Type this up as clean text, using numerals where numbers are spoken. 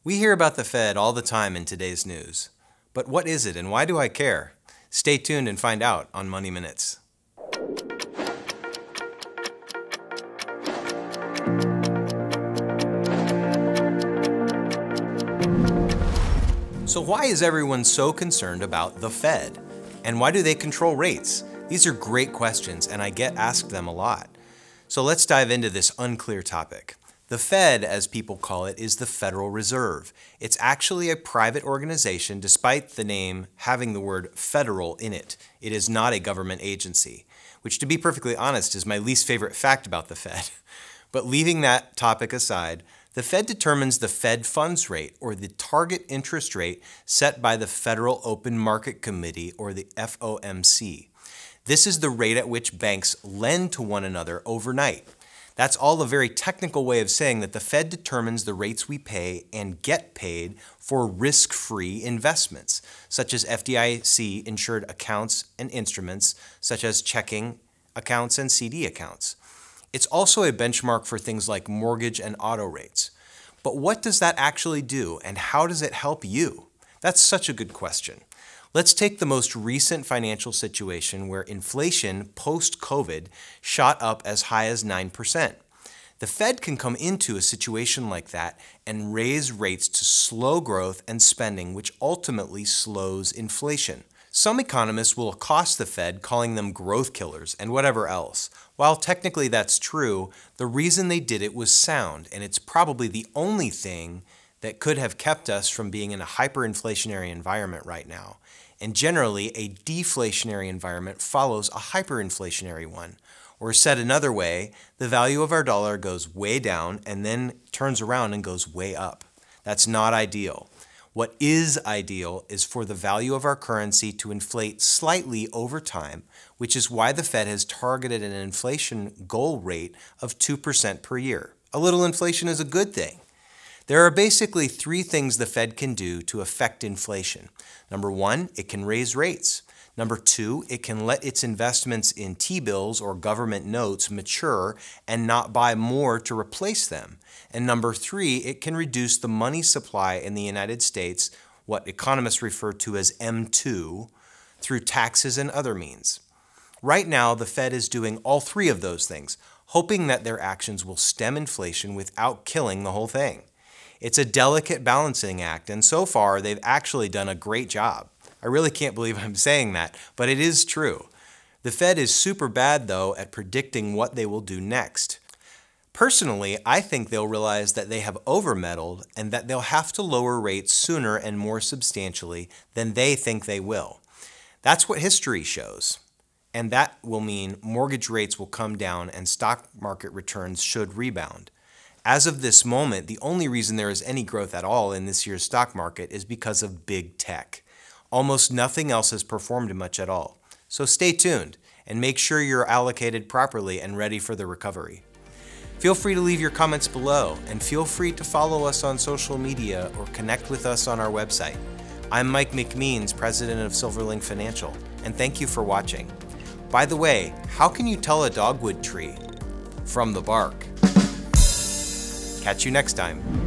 We hear about the Fed all the time in today's news. But what is it and why do I care? Stay tuned and find out on Money Minutes. So why is everyone so concerned about the Fed? And why do they control rates? These are great questions and I get asked them a lot. So let's dive into this unclear topic. The Fed, as people call it, is the Federal Reserve. It's actually a private organization despite the name having the word federal in it. It is not a government agency, which to be perfectly honest is my least favorite fact about the Fed. But leaving that topic aside, the Fed determines the Fed funds rate, or the target interest rate set by the Federal Open Market Committee, or the FOMC. This is the rate at which banks lend to one another overnight. That's all a very technical way of saying that the Fed determines the rates we pay and get paid for risk-free investments, such as FDIC-insured accounts and instruments, such as checking accounts and CD accounts. It's also a benchmark for things like mortgage and auto rates. But what does that actually do, and how does it help you? That's such a good question. Let's take the most recent financial situation where inflation post-COVID shot up as high as 9%. The Fed can come into a situation like that and raise rates to slow growth and spending, which ultimately slows inflation. Some economists will accost the Fed, calling them growth killers and whatever else. While technically that's true, the reason they did it was sound, and it's probably the only thing that could have kept us from being in a hyperinflationary environment right now. And generally, a deflationary environment follows a hyperinflationary one. Or said another way, the value of our dollar goes way down and then turns around and goes way up. That's not ideal. What is ideal is for the value of our currency to inflate slightly over time, which is why the Fed has targeted an inflation goal rate of 2% per year. A little inflation is a good thing. There are basically three things the Fed can do to affect inflation. Number one, it can raise rates. Number two, it can let its investments in T-bills or government notes mature and not buy more to replace them. And number three, it can reduce the money supply in the United States, what economists refer to as M2, through taxes and other means. Right now, the Fed is doing all three of those things, hoping that their actions will stem inflation without killing the whole thing. It's a delicate balancing act, and so far they've actually done a great job. I really can't believe I'm saying that, but it is true. The Fed is super bad, though, at predicting what they will do next. Personally, I think they'll realize that they have overmeddled and that they'll have to lower rates sooner and more substantially than they think they will. That's what history shows. And that will mean mortgage rates will come down and stock market returns should rebound. As of this moment, the only reason there is any growth at all in this year's stock market is because of big tech. Almost nothing else has performed much at all. So stay tuned and make sure you're allocated properly and ready for the recovery. Feel free to leave your comments below and feel free to follow us on social media or connect with us on our website. I'm Mike McMeans, president of Silverlink Financial, and thank you for watching. By the way, how can you tell a dogwood tree from the bark? Catch you next time.